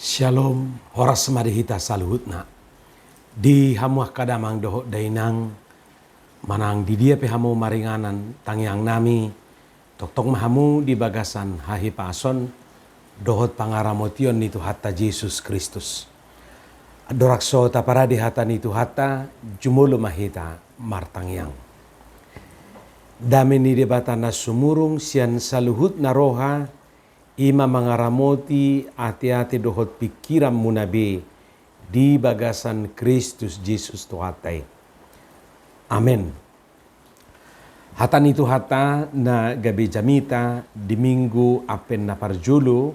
Shalom, horas marihita saluhutna. Di hamuah kadamang doho dainang, manang di dia pe hamu maringanan tangyang nami, tok mahamu di bagasan hahipa ason, dohot pangaramotion nitu hatta Yesus Kristus. Adorakso tapara di hata nitu hatta, jumolo mahita martangyang. Dami ni debata na sumurung sian saluhut na roha, ima mangaramoti ati-ati dohot pikiran munabe di bagasan Kristus Yesus Tuhatai. Amin. Hata nitu hata na gabi jamita di minggu apen na parjulu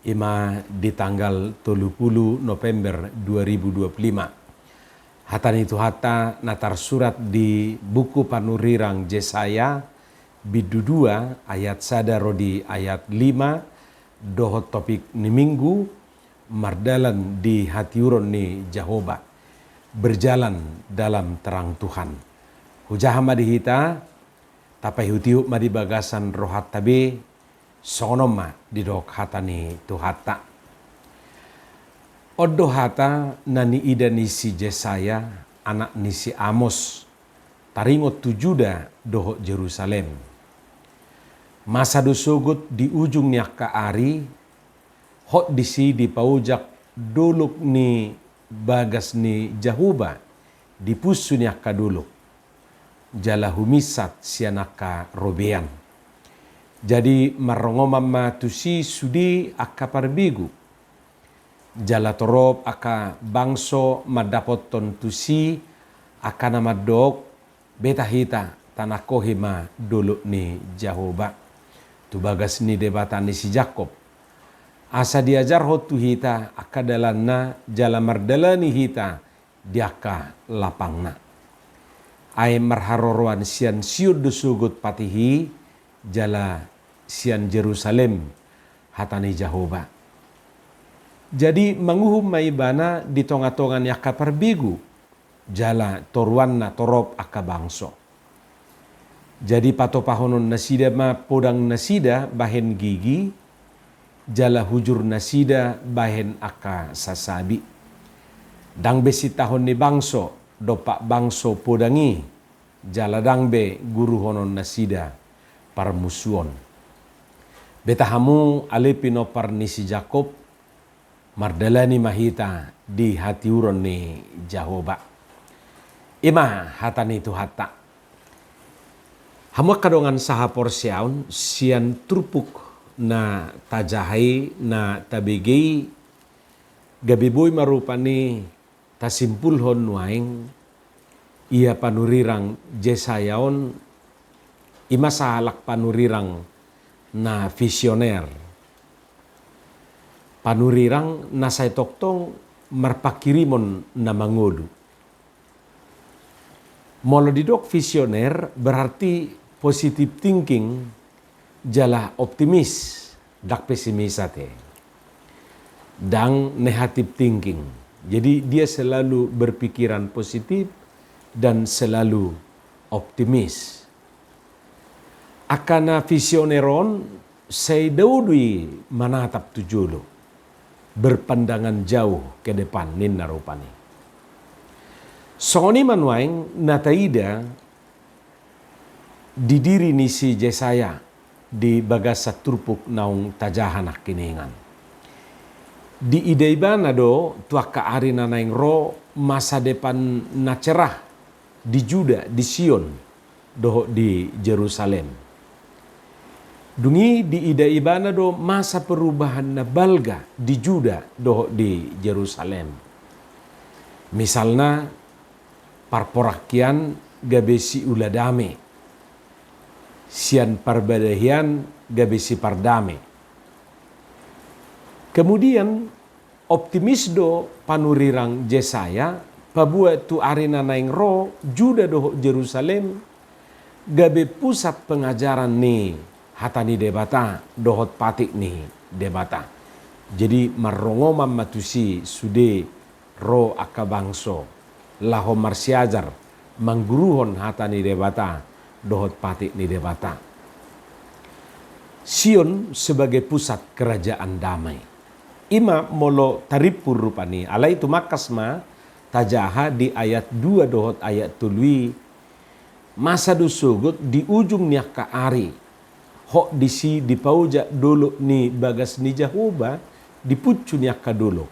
ima di tanggal 30 November 2025. Hata nitu hata natar surat di buku panurirang Yesaya bidu 2 ayat sada rodi ayat 5 dohot topik ni minggu mardalan di hatiuron ni Jehovah berjalan dalam terang Tuhan. Hujah madihita tapai hutiup madi bagasan rohat tabe sonoma di dok hata ni tuhata. Odo hata nani ida nisi Yesaya anak nisi Amos taringot tujuda dohot Jerusalem. Masa dosugut di ujung niak ka ari, hot disi di paujak duluk ni bagas ni Jehovah di pusu niak ka duluk. Jala humisat sianaka robean. Jadi marongomama tusi sudi aka parbigu. Jala torop aka bangso madapoton tusi aka nama dok betahita tanah kohima duluk ni Jehovah. Tu bagas ni debatan ni si Jakob. Asa diajar hotu hita akadalanna jala mardalani hita diaka lapangna. Ay marharoroan sian siud dusugut patihi jala sian Jerusalem hatani Jehovah. Jadi manguhum maibana di tonga-tongan yaka perbigu jala toruanna torop aka bangso. Jadi patopahonon nasida ma podang nasida bahen gigi, jala hujur nasida bahen aka sasabi. Dang besi tahun ni bangso, dopak bangso podangi, jala dang be guru honon nasida parmusuon. Betahamu alepino parnisi Jakob, mardalani mahita di hatiuron ni Jehovah. Ima hatani tu hata. Hamuak kadongan saha porsiaun sian trupuk na tajahai na tabigei gabiboy marupani tasimpul hon nuaing ia panurirang Yesayaon ima sahalak panurirang na visioner. Panurirang na say toktong marpakirimon na mangodu. Molo didok visioner berarti positive thinking jala optimis dak pesimisate. Dang negative thinking. Jadi dia selalu berpikiran positif dan selalu optimis. Akana visioneron say daudui manatap tujulu. Berpandangan jauh ke depan ninna rupani. Soni manuaing nataida di diri ni si Yesaya di bagasa turpuk naung tajahanak kiningan. Di ideiba na do tuaka ari na naing ro masa depan na cerah di Juda, di Sion, doho di Jerusalem. Dungi di ideiba na do masa perubahan na balga di Juda, doho di Jerusalem. Misalnya parporakian gabesi uladame. Sian parbadahian gabesi pardame. Kemudian optimisdo panurirang Yesaya pabuat tu arina naing ro Juda doho Jerusalem gabe pusat pengajaran ni hatani debata dohot patik ni debata. Jadi marongomam matusi sude ro akabangso laho marsiajar mangguruhon hatani debata dohot patik ni debata. Sion sebagai pusat kerajaan damai. Ima molo taripur rupani. Alai itu makas ma tajaha di ayat 2 dohot ayat tului. Masa dusugut di ujung niak ka ari. Hok disi di pauja dulu ni bagas ni Jahoba di pucu niak ka dulu.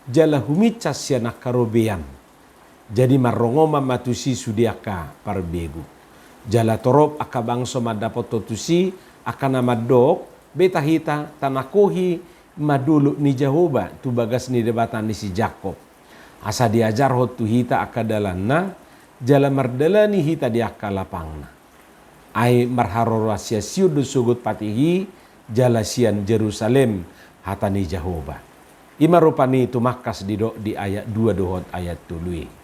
Jala humicas ya nakarobean. Jadi marongoma matusi sudiaka parbegu. Jala torop aka bangso madapot totusi akana madok beta hita tanakohi madulu ni Jahoba tu bagas ni debatan ni si Jakob. Asa diajar hot tu hita akadalanna jala mardalani hita di akalapangna. Ai marharo rahasia siudu sugut patihi jala sian Jerusalem hatani Jahoba. Ima rupani itu makas di ayat 2 dohot ayat tului.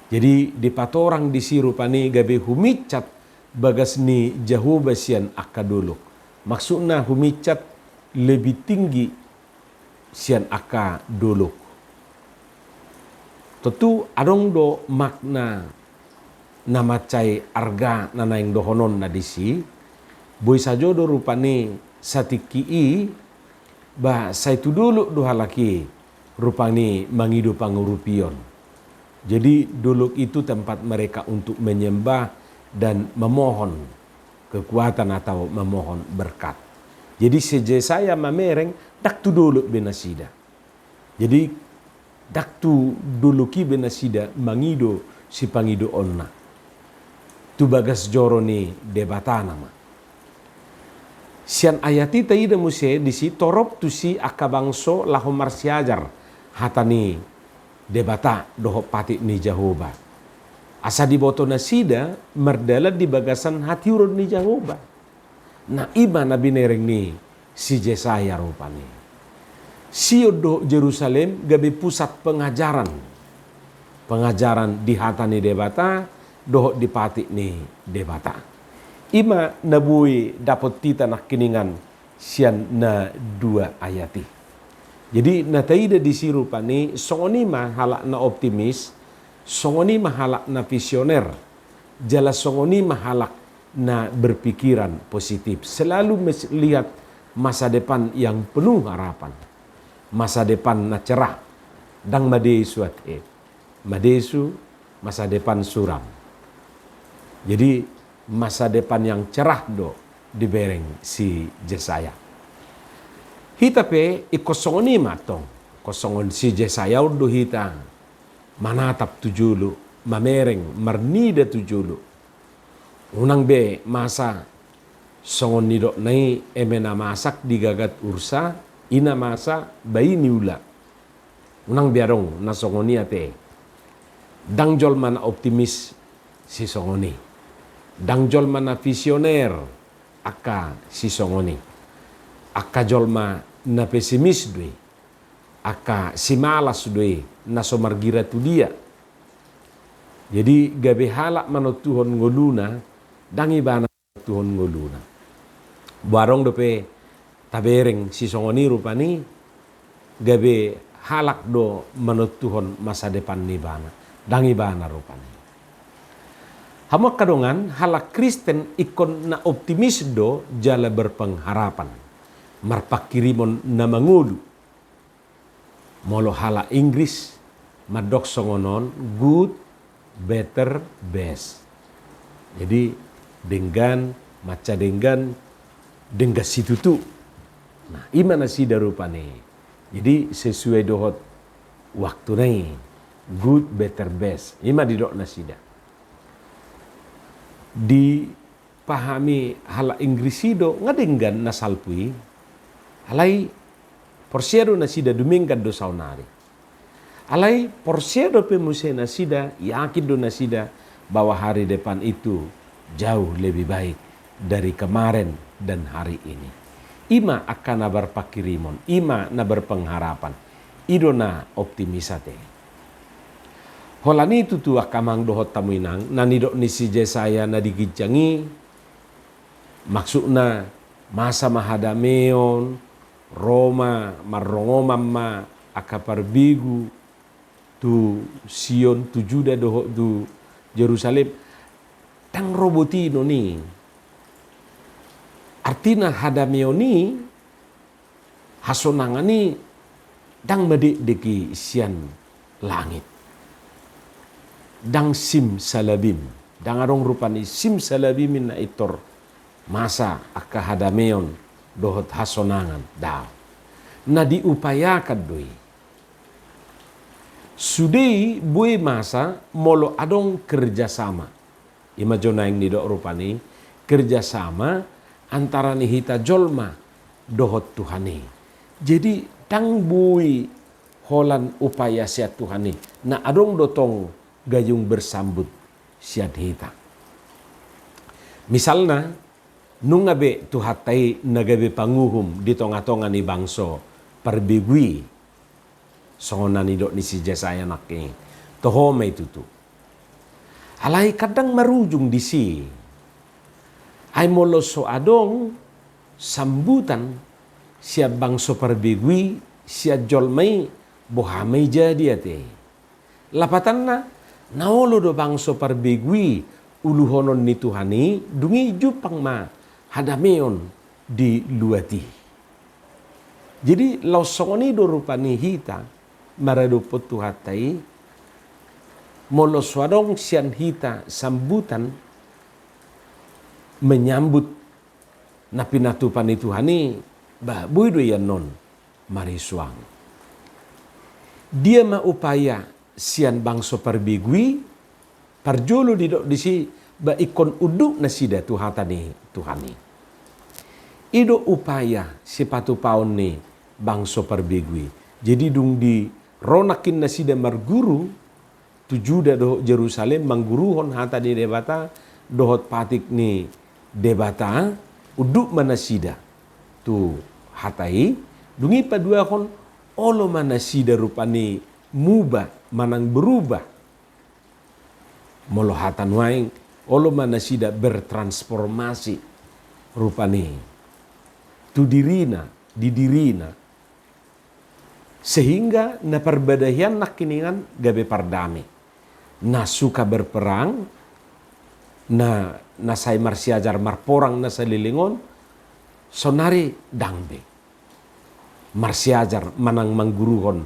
Jadi di patorang di si rupani gabe humicat bagas ni Jahoba sian akaduluk. Maksudna humicat lebih tinggi sian aka doluk. Tentu adong do makna nama cai arga nana yang dohonon na disi. Boy sajo do rupane satiki bah saitu dulu do halaki rupani mangido pangurupion. Jadi doluk itu tempat mereka untuk menyembah dan memohon kekuatan atau memohon berkat. Jadi sejak mamereng dak tu dulu benasida. Jadi dak tu dulu ki benasida mangido si pangido onna. Tu bagas joro ni debatana ma. Sian ayati taida muse disi torop tu si akabangso lahomar siajar hatani debata doho pati ni Jahoba. Asa diboto nasida merdala di bagasan hati urun ni Jahoba. Nah iba nabi nereng ni si Jesaya rupani. Siodo Jerusalem gabe pusat pengajaran. Pengajaran di hatani debata doho dipati ni debata. Ima nabui dapat tita nak kiningan sian na 2 ayati. Jadi na taida di si rupani songoni ma halak na optimis, songoni ma halak na visioner, jala songoni ma halak na berpikiran positif, selalu melihat masa depan yang penuh harapan, masa depan na cerah, dang madesu ate, madesu masa depan suram. Jadi masa depan yang cerah do dibereng si Jesaya. Hita pe ikosongoni matong, kosongon si Jesaya do hita manatap tujulu, mamereng marnida tujulu. Unang be masa songon nidok nai emena masak digagat ursa ina masa bayi niula. Unang biarong na songoni ate. Dangjol mana optimis si songoni. Dangjol mana visioner aka si songoni. Aka jolma na pesimis dui. Aka si malas dui na somargira tu dia. Jadi gabe halak manot Tuhon ngoluna dangi bana Tuhon ngoluna. Barong dope tabereng si songoni rupani gabe halak do manot Tuhon masa depan ni bana. Dangi bana rupani. Hamak kadongan halak Kristen ikon na optimis do jala berpengharapan. Marpakirimon na mangulu. Molo halak Inggris madok songonon good, better, best. Jadi dengan maca dengan situ tu. Nah, imana sida rupane. Jadi sesuai dohot waktu nai good, better, best. Ima didok nasida. Dipahami hala Inggrisidо ngadenggan nasalpui alai porsiero nasida duminggan do saunari. Alai porsiero pe muse nasida yakin do nasida bahwa hari depan itu jauh lebih baik dari kemarin dan hari ini. Ima akan nabar pakirimon, ima nabar pengharapan, idona optimisate. Holani itu tu akamang dohot tamuinang nanidok ni si Jesaya na digijangi maksudna masa mahadameon Roma marrongomamma akaparbigu tu Sion tu Juda dohot tu Jerusalem tang robotino ni artina hadameoni hasonangani dang medik deki sian langit. Dang sim salabim. Dang arong rupani sim salabimin na itor masa akahadameon dohot hasonangan daw. Na diupayakan doi. Sudei bui masa molo adong kerjasama. Ima jona yang nidok rupani kerjasama antara nihita jolma dohot Tuhani. Jadi tang bui holan upaya siat Tuhani. Na adong dotong gayung bersambut siat hita. Misalnya nungabe tuhatai nagabe panguhum di tonga-tonga ni bangso perbigui songonan idok ni si Jesaya nakni tohome itu tu. Alai kadang marujung di si. Ay moloso adong sambutan siap bangso perbigui siap jolmai bohamai jadi ate. Lapatan na naolo do bangso perbigui uluhonon ni Tuhani dungi jupang ma hadameon di luati. Jadi lausongoni do rupani hita maradupot tuhatai molo swadong sian hita sambutan menyambut na pinatupan ni Tuhani babuy do yan non marisuang. Dia maupaya sian bangso perbigui parjolo di si ba ikon uduk na sida tuhatani Tuhani. Ido upaya si patu paon ni bangso perbigui. Jadi dung di ronakin na sida marguru tujuda dohot Jerusalem mangguruhon hata di debata dohot patik ni debata uduk mana sida tu hatai dungi paduahon olo mana sida rupani muba manang berubah molo hatan waing olo mana sida bertransformasi rupani tu dirina didirina sehingga na perbedaian nak kiningan gabe pardami. Na suka berperang, na say marsiajar marporang na sa lilingon, sonari dangbe. Marsiajar manang mangguruhon,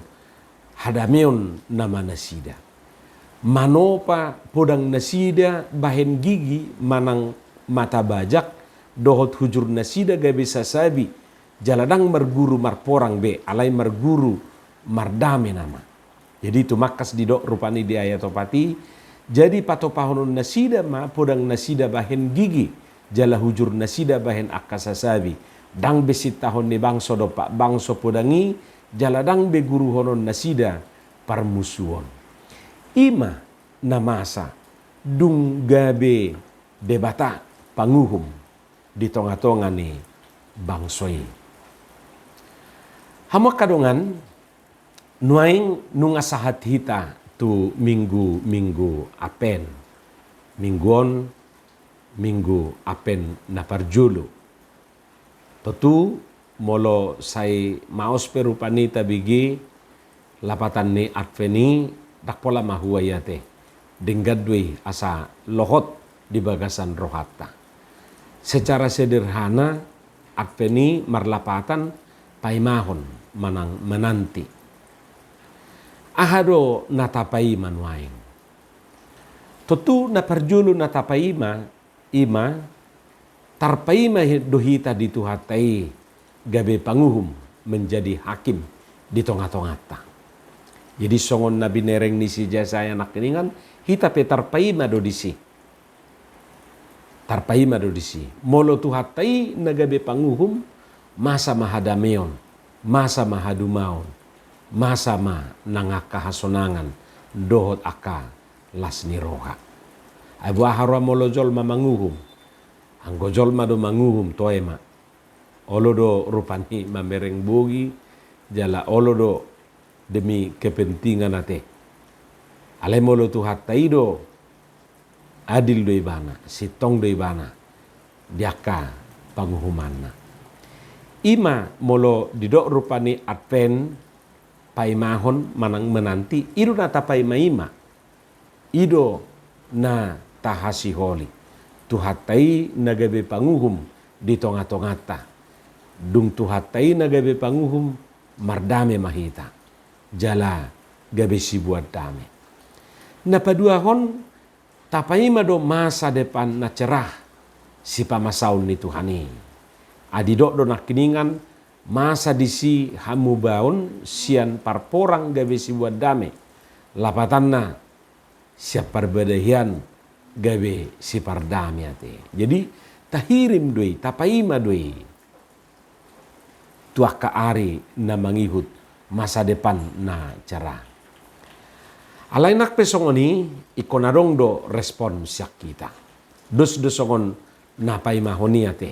hadameon nama nasida. Manopa podang nasida bahen gigi manang mata bajak, dohot hujur nasida gabe sasabi, jaladang marguru marporang be, alai marguru mardame nama. Jadi itu makas didok rupani di ayat opati. Jadi patopahonon nasida ma podang nasida bahen gigi. Jala hujur nasida bahen akasasabi. Dang besit tahun ni bangso dopak bangso podangi. Jala dang be guru honon nasida parmusuon. Ima namasa dung gabe debata panguhum di tonga-tonga ni bangsoi. Hama kadongan nuaing nungasahat hita tu minggu apen. Minggu apen na parjulu. Tentu molo say maos perupani tabigi lapatan ni adveni dakpola mahuayate. Denggadwe asa lohot di bagasan rohata. Secara sederhana adveni marlapatan paimahon manang menanti. Ahado natapai manuaing. Tentu na parjulu natapai ima tarpaima dohita dituhatai gabe panguhum menjadi hakim di tonga-tongata. Jadi songon nabi nereng ni si Jesaya nakkeningan hita pe tarpaima do disi. Tarpaima do disi. Molo tuhatai nagabe panguhum masa mahadameon, masa mahadumaon. Masa ma nangakahasonangan dohot aka las niroha. Abu ahara molojol mamanguhum. Anggojol ma do manguhum toema. Olo do rupani mamereng bogi jala olo do demi kepentingan ate. Ale molo tuhatai do adil do ibana, sitong do ibana. Diaka panguhumanna. Ima molo didok rupani adven paimahon manang menanti ido na tapai maima ido na tahasi holi tuhatai nagabe panguhum di tonga-tongata dung tuhatai nagabe panguhum mardame mahita jala gabe si buat dame. Na paduahon tapai mado masa depan na cerah si pamasaun ni Tuhani. Adidok do nak kiningan masa disi hamu baun sian parporang gabe si buat dame. Lapatanna siap perbedaian gabe si pardame ate. Jadi tahirim doi, tapaima doi. Tuah ka ari na mangihut masa depan na cerah. Alay nak pesongoni ikonarong do respon siak kita. Dus songon na paimahoni ate.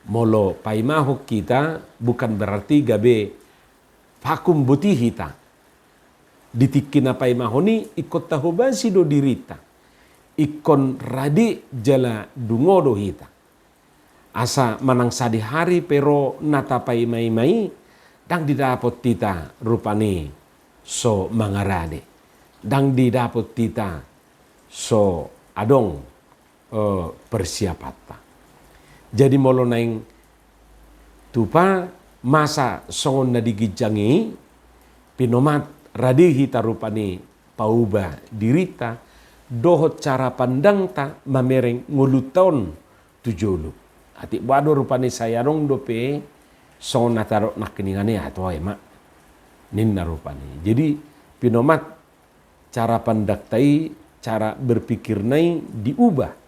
Molo paimahok kita bukan berarti gabe vakum buti hita. Ditikin na paimahoni ikot tahobasi do dirita. Ikon radi jala dungodo hita. Asa manang sadi hari pero natapai mai dang didapot tita rupani so mangarade. Dang didapot tita so adong persiapata. Jadi molo naing tupa masa songon na digijangi pinomat radi hita rupani pauba dirita dohot cara pandang ta mamereng nguluton tujulu. Ati bado rupani sayarong dope songon natarok nakkiningane ato ay mak ninna rupani. Jadi pinomat cara pandaktai, cara berpikir nai diubah.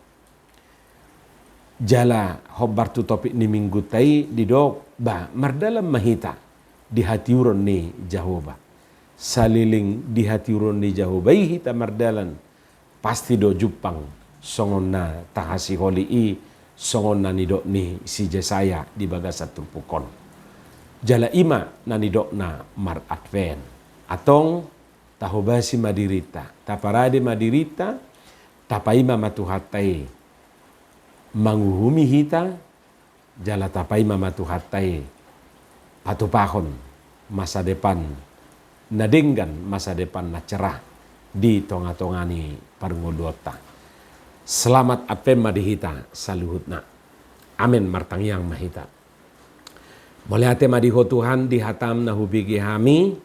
Jala hobar tu topik ni minggu tai didok ba mardalam mahita di hati uron ni Jahoba. Saliling di hati uron ni Jahoba hita mardalan pasti do jupang songon na tahasi holi i songon na nidok ni si Jesaya di bagasat tumpukon. Jala ima na nidok na mar adven atong tahobasi madirita taparade madirita tapaima matuhatai manguhumi hita jala tapaima matuhatai patupahon masa depan nadenggan masa depan na cerah di tonga-tongani parngudota. Selamat apem madihita saluhutna. Amin martangyang mahita. Moliate madiho Tuhan dihatam na hubigi hami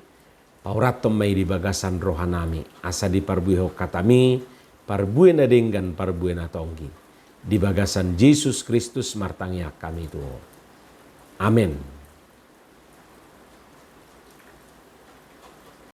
pauratom may di bagasan rohanami asa di parbuho katami parbuen na denggan parbuen na tonggi di bagasan Yesus Kristus martangya kami tuho. Amin.